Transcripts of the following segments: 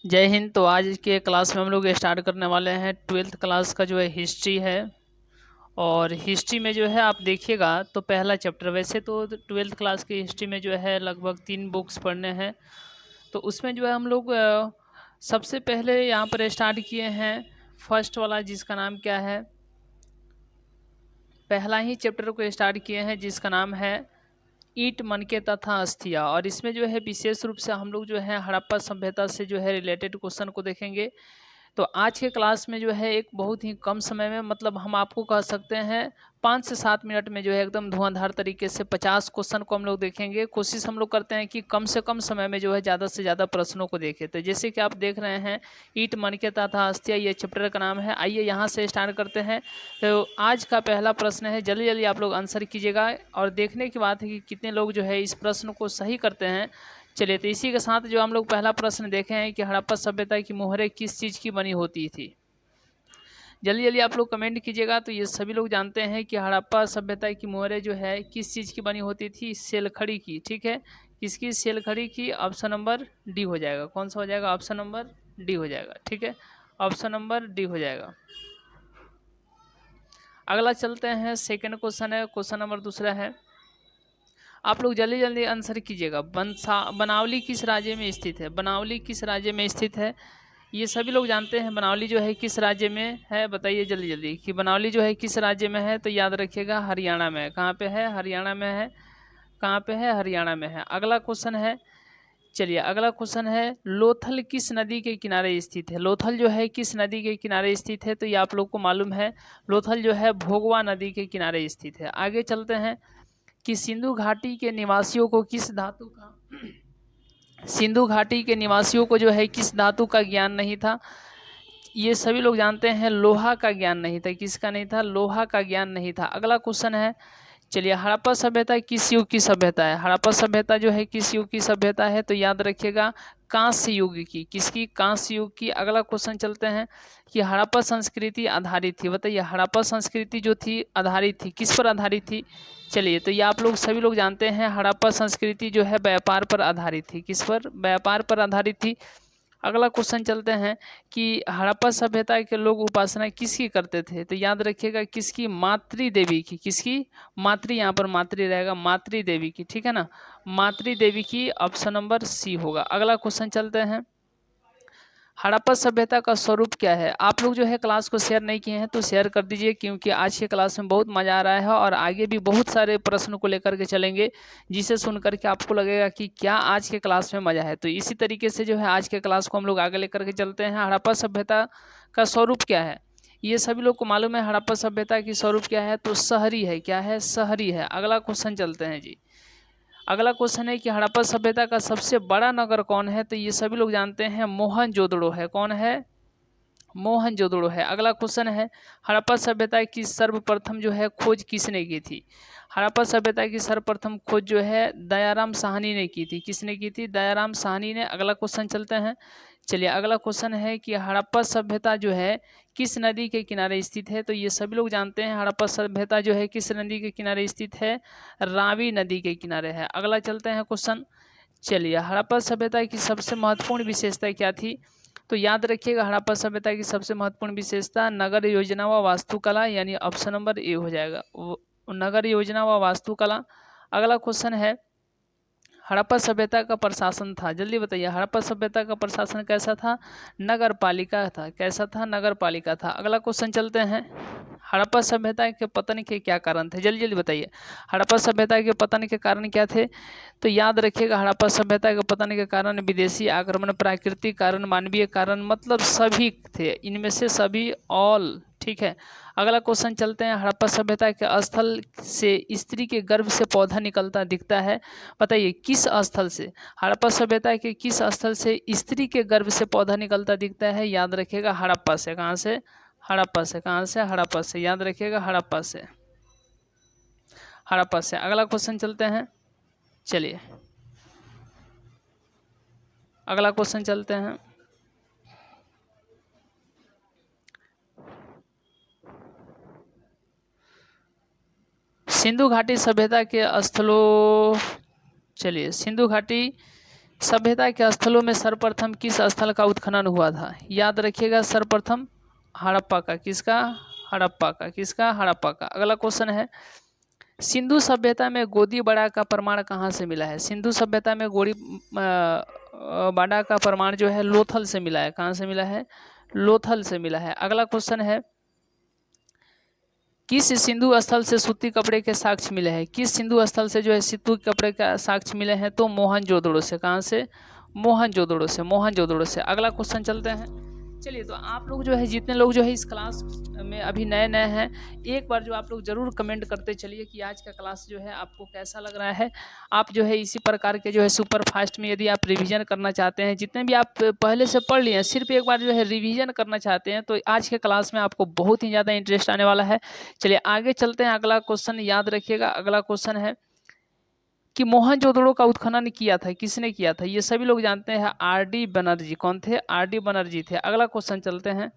जय हिंद। तो आज के क्लास में हम लोग स्टार्ट करने वाले हैं ट्वेल्थ क्लास का जो है हिस्ट्री है। और हिस्ट्री में जो है आप देखिएगा तो पहला चैप्टर, वैसे तो ट्वेल्थ क्लास की हिस्ट्री में जो है लगभग 3 बुक्स पढ़ने हैं। तो उसमें जो है हम लोग सबसे पहले यहाँ पर स्टार्ट किए हैं फर्स्ट वाला, जिसका नाम क्या है, पहला ही चैप्टर को स्टार्ट किए हैं जिसका नाम है ईंट मनके तथा अस्थिया। और इसमें जो है विशेष रूप से हम लोग जो है हड़प्पा सभ्यता से जो है रिलेटेड क्वेश्चन को देखेंगे। तो आज के क्लास में जो है एक बहुत ही कम समय में, मतलब हम आपको कह सकते हैं 5 से 7 मिनट में जो है एकदम धुआंधार तरीके से 50 क्वेश्चन को हम लोग देखेंगे। कोशिश हम लोग करते हैं कि कम से कम समय में जो है ज़्यादा से ज़्यादा प्रश्नों को देखें। तो जैसे कि आप देख रहे हैं ईंट मनके तथा अस्थिया, ये चैप्टर का नाम है। आइए यहाँ से स्टार्ट करते हैं। तो आज का पहला प्रश्न है, जल्दी जल्दी आप लोग आंसर कीजिएगा। और देखने की बात है कि कितने लोग जो है इस प्रश्न को सही करते हैं। चलिए, तो इसी के साथ जो हम लोग पहला प्रश्न देखे हैं कि हड़प्पा सभ्यता की मोहरें किस चीज़ की बनी होती थी। जल्दी जल्दी आप लोग कमेंट कीजिएगा। तो ये सभी लोग जानते हैं कि हड़प्पा सभ्यता की मोहरें जो है किस चीज़ की बनी होती थी, सेलखड़ी की। ठीक है, किसकी? सेलखड़ी की। ऑप्शन नंबर डी हो जाएगा। कौन सा हो जाएगा? ऑप्शन नंबर डी हो जाएगा। ठीक है, ऑप्शन नंबर डी हो जाएगा। अगला चलते हैं, सेकेंड क्वेश्चन है, क्वेश्चन नंबर दूसरा है। आप लोग जल्दी जल्दी आंसर कीजिएगा। बनावली किस राज्य में स्थित है? बनावली किस राज्य में स्थित है? ये सभी लोग जानते हैं बनावली जो है किस राज्य में है। बताइए जल्दी जल्दी कि बनावली जो है किस राज्य में है। तो याद रखिएगा हरियाणा में। कहाँ पे है? हरियाणा में है। कहाँ पे है? हरियाणा में है। अगला क्वेश्चन है, चलिए अगला क्वेश्चन है, लोथल किस नदी के किनारे स्थित है? लोथल जो है किस नदी के किनारे स्थित है? तो ये आप लोग को मालूम है, लोथल जो है भोगवा नदी के किनारे स्थित है। आगे चलते हैं कि सिंधु घाटी के निवासियों को किस धातु का सिंधु घाटी के निवासियों को जो है किस धातु का ज्ञान नहीं था? ये सभी लोग जानते हैं लोहा का ज्ञान नहीं था। किसका नहीं था? लोहा का ज्ञान नहीं था। अगला क्वेश्चन है, चलिए हड़प्पा सभ्यता किस युग की सभ्यता है? हड़प्पा सभ्यता जो है किस युग की सभ्यता है? तो याद रखिएगा कांस्य युग की। किसकी? कांस्य युग की। अगला क्वेश्चन चलते हैं कि हड़प्पा संस्कृति आधारित थी। बताइए हड़प्पा संस्कृति जो थी आधारित थी, किस पर आधारित थी? चलिए, तो ये आप लोग सभी लोग जानते हैं हड़प्पा संस्कृति जो है व्यापार पर आधारित थी। किस पर? व्यापार पर आधारित थी। अगला क्वेश्चन चलते हैं कि हड़प्पा सभ्यता के लोग उपासना किसकी करते थे? तो याद रखिएगा किसकी? मातृ देवी की। किसकी? मातृ, यहाँ पर मातृ रहेगा, मातृ देवी की। ठीक है ना, मातृ देवी की। ऑप्शन नंबर सी होगा। अगला क्वेश्चन चलते हैं, हड़प्पा सभ्यता का स्वरूप क्या है? आप लोग जो है क्लास को शेयर नहीं किए हैं तो शेयर कर दीजिए, क्योंकि आज के क्लास में बहुत मज़ा आ रहा है और आगे भी बहुत सारे प्रश्न को लेकर के चलेंगे, जिसे सुन करके आपको लगेगा कि क्या आज के क्लास में मज़ा है। तो इसी तरीके से जो है आज के क्लास को हम लोग आगे लेकर के चलते हैं। हड़प्पा सभ्यता का स्वरूप क्या है? ये सभी लोग को मालूम है हड़प्पा सभ्यता की स्वरूप क्या है? तो शहरी है। क्या है? शहरी है। अगला क्वेश्चन चलते हैं जी। अगला क्वेश्चन है कि हड़प्पा सभ्यता का सबसे बड़ा नगर कौन है? तो ये सभी लोग जानते हैं मोहनजोदड़ो है। कौन है? मोहनजोदड़ो है। अगला क्वेश्चन है, हड़प्पा सभ्यता की सर्वप्रथम जो है खोज किसने की थी? हड़प्पा सभ्यता की सर्वप्रथम खोज जो है दयाराम साहनी ने की थी। किसने की थी? दयाराम साहनी ने। अगला क्वेश्चन चलते हैं, चलिए अगला क्वेश्चन है कि हड़प्पा सभ्यता जो है किस नदी के किनारे स्थित है? तो ये सभी लोग जानते हैं हड़प्पा सभ्यता जो है किस नदी के किनारे स्थित है? रावी नदी के किनारे है। अगला चलते हैं क्वेश्चन, चलिए हड़प्पा सभ्यता की सबसे महत्वपूर्ण विशेषता क्या थी? तो याद रखिएगा हड़प्पा सभ्यता की सबसे महत्वपूर्ण विशेषता नगर योजना व वास्तुकला, यानी ऑप्शन नंबर ए हो जाएगा, नगर योजना व वास्तुकला। अगला क्वेश्चन है, हड़प्पा सभ्यता का प्रशासन था, जल्दी बताइए हड़प्पा सभ्यता का प्रशासन कैसा था? नगर पालिका था। कैसा था? नगर पालिका था। अगला क्वेश्चन चलते हैं, हड़प्पा सभ्यता के पतन के क्या कारण थे? जल्दी जल्दी बताइए हड़प्पा सभ्यता के पतन के कारण क्या थे? तो याद रखिएगा हड़प्पा सभ्यता के पतन के कारण विदेशी आक्रमण, प्राकृतिक कारण, मानवीय कारण, मतलब सभी थे, इनमें से सभी, ऑल। ठीक है, अगला क्वेश्चन चलते हैं, हड़प्पा सभ्यता के स्थल से स्त्री के गर्भ से पौधा निकलता दिखता है। बताइए किस स्थल से? हड़प्पा सभ्यता के किस स्थल से स्त्री के गर्भ से पौधा निकलता दिखता है? याद रखिएगा हड़प्पा से। कहाँ से? हड़प्पा से। कहाँ से? हड़प्पा से। याद रखिएगा हड़प्पा से। हड़प्पा से। अगला क्वेश्चन चलते हैं, चलिए अगला क्वेश्चन चलते हैं, सिंधु घाटी सभ्यता के स्थलों, चलिए सिंधु घाटी सभ्यता के स्थलों में सर्वप्रथम किस स्थल का उत्खनन हुआ था? याद रखिएगा, सर्वप्रथम हड़प्पा का। किसका? हड़प्पा का। किसका? हड़प्पा का। अगला क्वेश्चन है, सिंधु सभ्यता में गोदी बड़ा का प्रमाण कहाँ से मिला है? सिंधु सभ्यता में गोदी बड़ा का प्रमाण जो है लोथल से मिला है। कहाँ से मिला है? लोथल से मिला है। अगला क्वेश्चन है, किस सिंधु स्थल से सूती कपड़े के साक्ष्य मिले हैं? किस सिंधु स्थल से जो है सूती कपड़े का साक्ष्य मिले हैं? तो मोहनजोदड़ो से। कहाँ से? मोहनजोदड़ो से। मोहनजोदड़ो से। अगला क्वेश्चन चलते हैं। चलिए, तो आप लोग जो है, जितने लोग जो है इस क्लास में अभी नए नए हैं, एक बार जो आप लोग ज़रूर कमेंट करते चलिए कि आज का क्लास जो है आपको कैसा लग रहा है। आप जो है इसी प्रकार के जो है सुपर फास्ट में यदि आप रिवीजन करना चाहते हैं, जितने भी आप पहले से पढ़ लिए हैं, सिर्फ एक बार जो है रिवीजन करना चाहते हैं, तो आज के क्लास में आपको बहुत ही ज़्यादा इंटरेस्ट आने वाला है। चलिए आगे चलते हैं। अगला क्वेश्चन याद रखिएगा। अगला क्वेश्चन है कि मोहनजोदड़ो का उत्खनन किया था, किसने किया था? ये सभी लोग जानते हैं, आर.डी. बनर्जी। कौन थे? आर.डी. बनर्जी थे। अगला क्वेश्चन चलते हैं।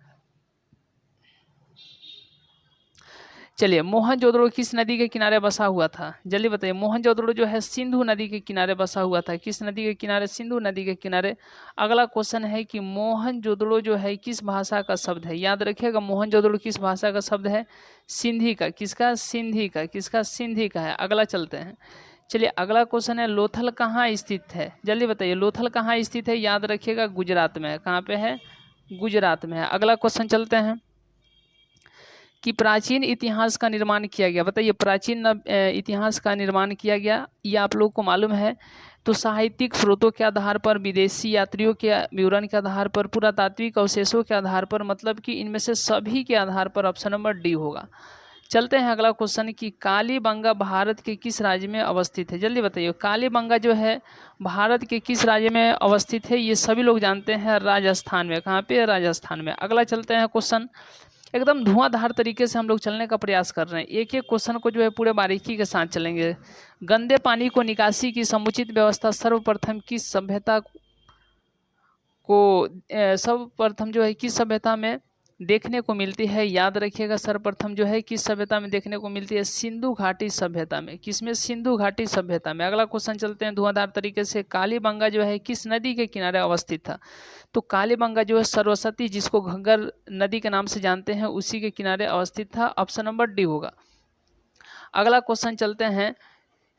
चलिए, मोहनजोदड़ो किस नदी के किनारे बसा हुआ था? जल्दी बताइए। मोहनजोदड़ो जो है सिंधु नदी के किनारे बसा हुआ था। किस नदी के किनारे? सिंधु नदी के किनारे। अगला क्वेश्चन है कि मोहनजोदड़ो जो है किस भाषा का शब्द है? याद रखिएगा, मोहनजोदड़ो किस भाषा का शब्द है? सिंधी का। किसका? सिंधी का। किसका? सिंधी का है। अगला चलते हैं। चलिए अगला क्वेश्चन है, लोथल कहाँ स्थित है? जल्दी बताइए, लोथल कहाँ स्थित है? याद रखिएगा, गुजरात में है। कहाँ पे है? गुजरात में है। अगला क्वेश्चन चलते हैं कि प्राचीन इतिहास का निर्माण किया गया। बताइए, प्राचीन इतिहास का निर्माण किया गया, ये आप लोगों को मालूम है। तो साहित्यिक स्रोतों के आधार पर, विदेशी यात्रियों के विवरण के आधार पर, पुरातात्विक अवशेषों के आधार पर, मतलब कि इनमें से सभी के आधार पर ऑप्शन नंबर डी होगा। चलते हैं अगला क्वेश्चन कि कालीबंगा भारत के किस राज्य में अवस्थित है? जल्दी बताइए, कालीबंगा जो है भारत के किस राज्य में अवस्थित है? ये सभी लोग जानते हैं, राजस्थान में। कहाँ पे? राजस्थान में। अगला चलते हैं क्वेश्चन, एकदम धुआंधार तरीके से हम लोग चलने का प्रयास कर रहे हैं, एक एक क्वेश्चन को जो है पूरे बारीकी के साथ चलेंगे। गंदे पानी को निकासी की समुचित व्यवस्था सर्वप्रथम किस सभ्यता को सर्वप्रथम जो है किस सभ्यता में देखने को मिलती है? याद रखिएगा, सर्वप्रथम जो है किस सभ्यता में देखने को मिलती है? सिंधु घाटी सभ्यता में। किसमें? सिंधु घाटी सभ्यता में। अगला क्वेश्चन चलते हैं धुआंधार तरीके से, कालीबंगा जो है किस नदी के किनारे अवस्थित था? तो कालीबंगा जो है सरस्वती, जिसको घग्गर नदी के नाम से जानते हैं, उसी के किनारे अवस्थित था। ऑप्शन नंबर डी होगा। अगला क्वेश्चन चलते हैं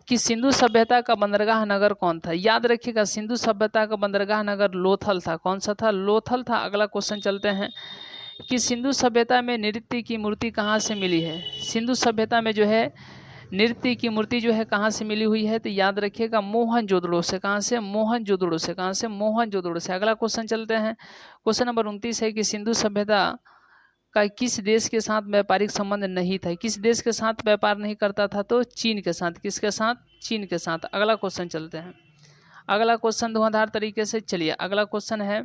कि सिंधु सभ्यता का बंदरगाह नगर कौन था? याद रखिएगा, सिंधु सभ्यता का बंदरगाह नगर लोथल था। कौन सा था? लोथल था। अगला क्वेश्चन चलते हैं कि सिंधु सभ्यता में नृत्य की मूर्ति कहाँ से मिली है? सिंधु सभ्यता में जो है नृत्य की मूर्ति जो है कहाँ से मिली हुई है? तो याद रखिएगा, मोहनजोदड़ो से। कहाँ से? मोहनजोदड़ो से। कहाँ से? मोहनजोदड़ो से। अगला क्वेश्चन चलते हैं। क्वेश्चन नंबर 29 है कि सिंधु सभ्यता का किस देश के साथ व्यापारिक संबंध नहीं था? किस देश के साथ व्यापार नहीं करता था? तो चीन के साथ। किसके साथ? चीन के साथ। अगला क्वेश्चन चलते हैं। अगला क्वेश्चन धुआंधार तरीके से, चलिए अगला क्वेश्चन है,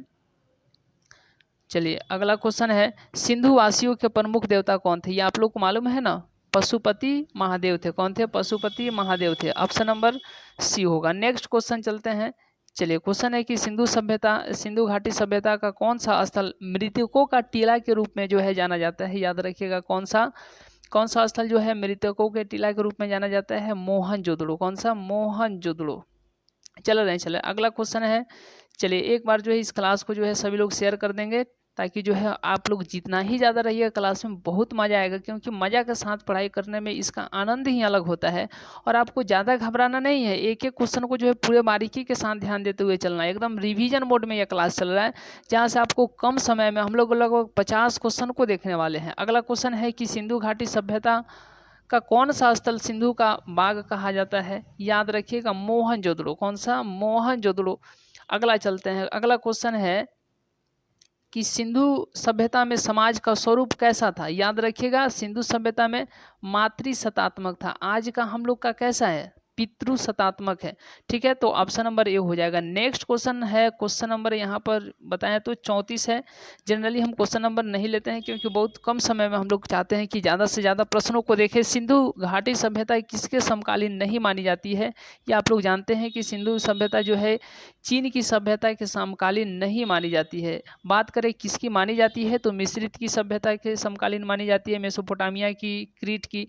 अगला क्वेश्चन है, सिंधु वासियों के प्रमुख देवता कौन थे? ये आप लोग को मालूम है ना, पशुपति महादेव थे। कौन थे? पशुपति महादेव थे। ऑप्शन नंबर सी होगा। नेक्स्ट क्वेश्चन चलते हैं। चलिए क्वेश्चन है कि सिंधु घाटी सभ्यता का कौन सा स्थल मृतकों का टीला के रूप में जो है जाना जाता है? याद रखिएगा, कौन सा स्थल जो है मृतकों के टीला के रूप में जाना जाता है? मोहनजोदड़ो। कौन सा? मोहनजोदड़ो। चले अगला क्वेश्चन है। चलिए एक बार जो है इस क्लास को जो है सभी लोग शेयर कर देंगे, ताकि जो है आप लोग जितना ही ज़्यादा रहिएगा क्लास में बहुत मज़ा आएगा, क्योंकि मज़ा के साथ पढ़ाई करने में इसका आनंद ही अलग होता है। और आपको ज़्यादा घबराना नहीं है, एक एक क्वेश्चन को जो है पूरे बारीकी के साथ ध्यान देते हुए चलना है। एकदम रिवीजन मोड में यह क्लास चल रहा है, जहाँ से आपको कम समय में हम लोग लगभग 50 क्वेश्चन को देखने वाले हैं। अगला क्वेश्चन है कि सिंधु घाटी सभ्यता का कौन सा स्थल सिंधु का बाग कहा जाता है? याद रखिएगा, मोहनजोदड़ो। कौन सा? मोहनजोदड़ो। अगला चलते हैं। अगला क्वेश्चन है कि सिंधु सभ्यता में समाज का स्वरूप कैसा था? याद रखिएगा, सिंधु सभ्यता में मातृसत्तात्मक था। आज का हम लोग का कैसा है? पितृ सत्तात्मक है। ठीक है, तो ऑप्शन नंबर ए हो जाएगा। नेक्स्ट क्वेश्चन है, क्वेश्चन नंबर यहाँ पर बताएं तो 34 है। जनरली हम क्वेश्चन नंबर नहीं लेते हैं, क्योंकि बहुत कम समय में हम लोग चाहते हैं कि ज़्यादा से ज़्यादा प्रश्नों को देखें। सिंधु घाटी सभ्यता किसके समकालीन नहीं मानी जाती है? ये आप लोग जानते हैं कि सिंधु सभ्यता जो है चीन की सभ्यता के समकालीन नहीं मानी जाती है। बात करें किसकी मानी जाती है, तो मिस्रित की सभ्यता के समकालीन मानी जाती है, मेसोपोटामिया की, क्रीट की।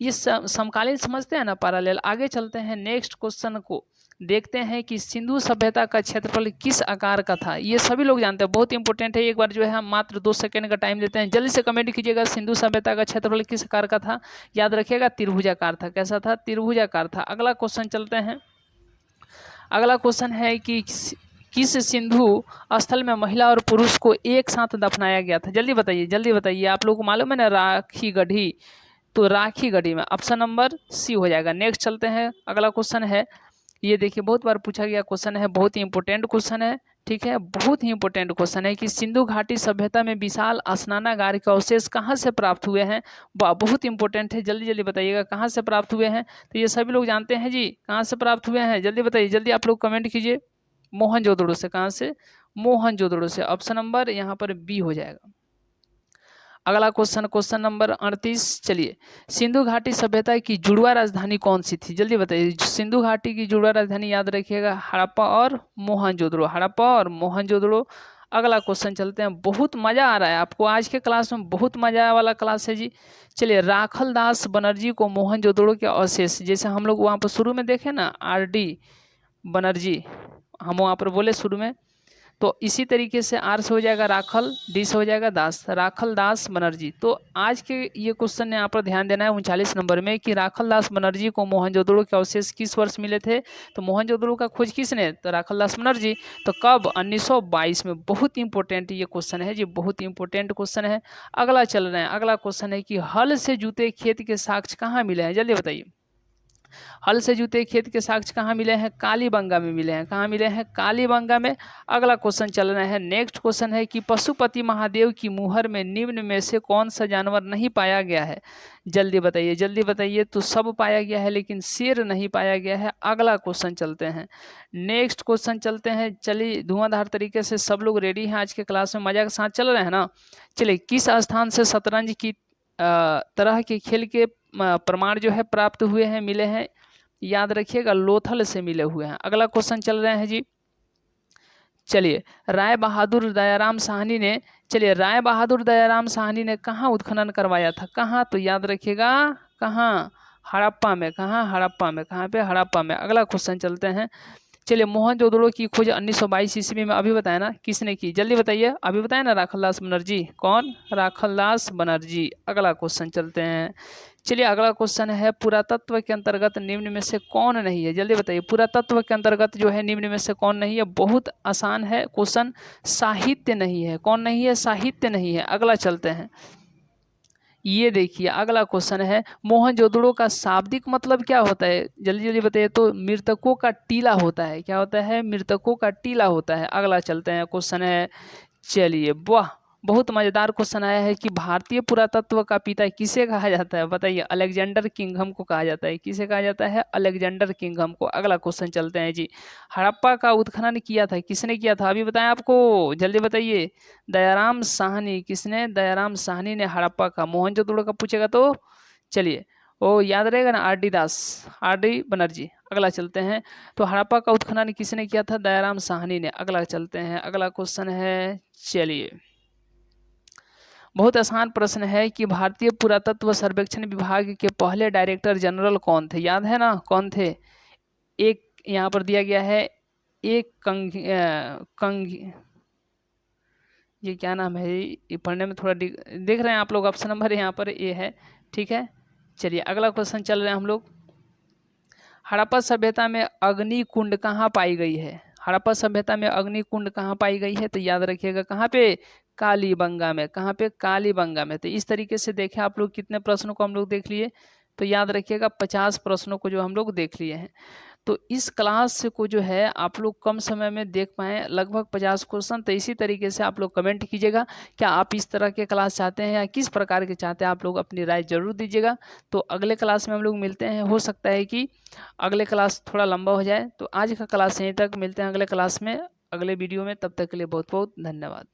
ये समकालीन समझते हैं ना, पैरेलल। आगे चलते हैं नेक्स्ट क्वेश्चन को। देखते हैं कि सिंधु सभ्यता का क्षेत्रफल किस आकार का था। ये सभी लोग जानते हैं, बहुत इंपॉर्टेंट है। एक बार जो है हम मात्र 2 सेकंड का टाइम देते हैं, जल्दी से कमेंट कीजिएगा सिंधु सभ्यता का क्षेत्रफल किस आकार का था। याद रखिएगा त्रिभुजाकार था। कैसा था? त्रिभुजाकार था। अगला क्वेश्चन चलते हैं। अगला क्वेश्चन है कि किस सिंधु स्थल में महिला और पुरुष को एक साथ दफनाया गया था। जल्दी बताइए, जल्दी बताइए। आप लोगों को मालूम है ना, राखी गढ़ी, तो राखी गढ़ी में ऑप्शन नंबर सी हो जाएगा। नेक्स्ट चलते हैं। अगला क्वेश्चन है, ये देखिए बहुत बार पूछा गया क्वेश्चन है, बहुत ही इंपॉर्टेंट क्वेश्चन है, ठीक है, बहुत ही इंपॉर्टेंट क्वेश्चन है कि सिंधु घाटी सभ्यता में विशाल स्नानागार के अवशेष कहाँ से प्राप्त हुए हैं। बहुत इंपॉर्टेंट है, जल्दी जल्दी बताइएगा कहाँ से प्राप्त हुए हैं। तो ये सभी लोग जानते हैं जी, कहाँ से प्राप्त हुए हैं, जल्दी बताइए, जल्दी आप लोग कमेंट कीजिए। मोहनजोदड़ो से। कहाँ से? मोहनजोदड़ो से। ऑप्शन नंबर यहाँ पर बी हो जाएगा। अगला क्वेश्चन, क्वेश्चन नंबर 38। चलिए, सिंधु घाटी सभ्यता की जुड़वा राजधानी कौन सी थी? जल्दी बताइए। सिंधु घाटी की जुड़वा राजधानी याद रखिएगा, हड़प्पा और मोहनजोदड़ो। हड़प्पा और मोहनजोदड़ो। अगला क्वेश्चन चलते हैं। बहुत मजा आ रहा है आपको आज के क्लास में, बहुत मजा वाला क्लास है जी। चलिए, राखलदास बनर्जी को मोहनजोदड़ो के अवशेष, जैसे हम लोग वहाँ पर शुरू में देखे ना RD बनर्जी, हम वहाँ पर बोले शुरू में, तो इसी तरीके से आर से हो जाएगा राखल, डी से हो जाएगा दास, राखल दास बनर्जी। तो आज के ये क्वेश्चन ने यहाँ पर ध्यान देना है 39 नंबर में कि राखल दास बनर्जी को मोहनजोदड़ो के अवशेष किस वर्ष मिले थे। तो मोहनजोदड़ो का खोज किसने? तो राखल दास बनर्जी। तो कब? 1922 में। बहुत इंपॉर्टेंट ये क्वेश्चन है जी, बहुत इंपॉर्टेंट क्वेश्चन है। अगला चल रहे हैं। अगला क्वेश्चन है कि हल से जुते खेत के साक्ष्य कहाँ मिले हैं। जल्दी बताइए। हल से जुते खेत के साक्ष्य कहाँ मिले हैं? कालीबंगा में मिले हैं। कहाँ मिले हैं? कालीबंगा में। अगला क्वेश्चन चल रहा है। नेक्स्ट क्वेश्चन है कि पशुपति महादेव की मुहर में निम्न में से कौन सा जानवर नहीं पाया गया है। जल्दी बताइए, जल्दी बताइए। तो सब पाया गया है लेकिन शेर नहीं पाया गया है। अगला क्वेश्चन चलते हैं। नेक्स्ट क्वेश्चन चलते हैं। चलिए, धुआंधार तरीके से सब लोग रेडी हैं आज के क्लास में, मजा के साथ चल रहे हैं ना। चलिए, किस स्थान से शतरंज की तरह के खेल के प्रमाण जो है प्राप्त हुए हैं, मिले हैं? याद रखिएगा, लोथल से मिले हुए हैं। अगला क्वेश्चन चल रहे हैं जी। चलिए, राय बहादुर दयाराम साहनी ने, चलिए राय बहादुर दयाराम साहनी ने कहाँ उत्खनन करवाया था? कहाँ? तो याद रखिएगा, कहाँ? हड़प्पा में। कहाँ? हड़प्पा में। कहाँ पे? हड़प्पा में। अगला क्वेश्चन चलते हैं। चलिए, मोहनजोदड़ो की खोज 1922 ईस्वी में अभी बताया ना, किसने की? जल्दी बताइए, अभी बताया ना, राखलदास बनर्जी। कौन? राखलदास बनर्जी। अगला क्वेश्चन चलते हैं। चलिए, अगला क्वेश्चन है, पुरातत्व के अंतर्गत निम्न में से कौन नहीं है? जल्दी बताइए, पुरातत्व के अंतर्गत जो है निम्न में से कौन नहीं है? बहुत आसान है क्वेश्चन, साहित्य नहीं है। कौन नहीं है? साहित्य नहीं है। अगला चलते हैं। ये देखिए, अगला क्वेश्चन है, मोहनजोदड़ो का शाब्दिक मतलब क्या होता है? जल्दी जल्दी बताइए। तो मृतकों का टीला होता है। क्या होता है? मृतकों का टीला होता है। अगला चलते हैं। क्वेश्चन है, चलिए, वाह, बहुत मज़ेदार क्वेश्चन आया है कि भारतीय पुरातत्व का पिता किसे कहा जाता है? बताइए। अलेक्जेंडर किंगहम को कहा जाता है। किसे कहा जाता है? अलेक्जेंडर किंगहम को। अगला क्वेश्चन चलते हैं जी। हड़प्पा का उत्खनन किया था, किसने किया था? अभी बताएं आपको, जल्दी बताइए। दयाराम साहनी। किसने? दयाराम साहनी ने हड़प्पा का। मोहनजोदड़ो का पूछेगा तो चलिए वो याद रहेगा ना, RD दास, RD बनर्जी। अगला चलते हैं। तो हड़प्पा का उत्खनन किसने किया था? दयाराम साहनी ने। अगला चलते हैं। अगला क्वेश्चन है, चलिए, बहुत आसान प्रश्न है कि भारतीय पुरातत्व सर्वेक्षण विभाग के पहले डायरेक्टर जनरल कौन थे? याद है ना, कौन थे? एक यहाँ पर दिया गया है, एक ये क्या नाम है? ये पढ़ने में थोड़ा देख रहे हैं आप लोग, ऑप्शन नंबर यहाँ पर ए है, ठीक है। चलिए, अगला क्वेश्चन चल रहे हैं हम लोग। हड़प्पा सभ्यता में अग्नि कुंड कहाँ पाई गई है? हड़प्पा सभ्यता में अग्नि कुंड कहाँ पाई गई है? तो याद रखिएगा, कहाँ पे? कालीबंगा में। कहाँ पे? कालीबंगा में। तो इस तरीके से देखें आप लोग, कितने प्रश्नों को हम लोग देख लिए? तो याद रखिएगा 50 प्रश्नों को जो हम लोग देख लिए हैं। तो इस क्लास को जो है आप लोग कम समय में देख पाएँ, लगभग 50 क्वेश्चन। तो इसी तरीके से आप लोग कमेंट कीजिएगा, क्या आप इस तरह के क्लास चाहते हैं या किस प्रकार के चाहते हैं, आप लोग अपनी राय जरूर दीजिएगा। तो अगले क्लास में हम लोग मिलते हैं। हो सकता है कि अगले क्लास थोड़ा लंबा हो जाए। तो आज का क्लास यहीं तक, मिलते हैं अगले क्लास में, अगले वीडियो में। तब तक के लिए बहुत बहुत धन्यवाद।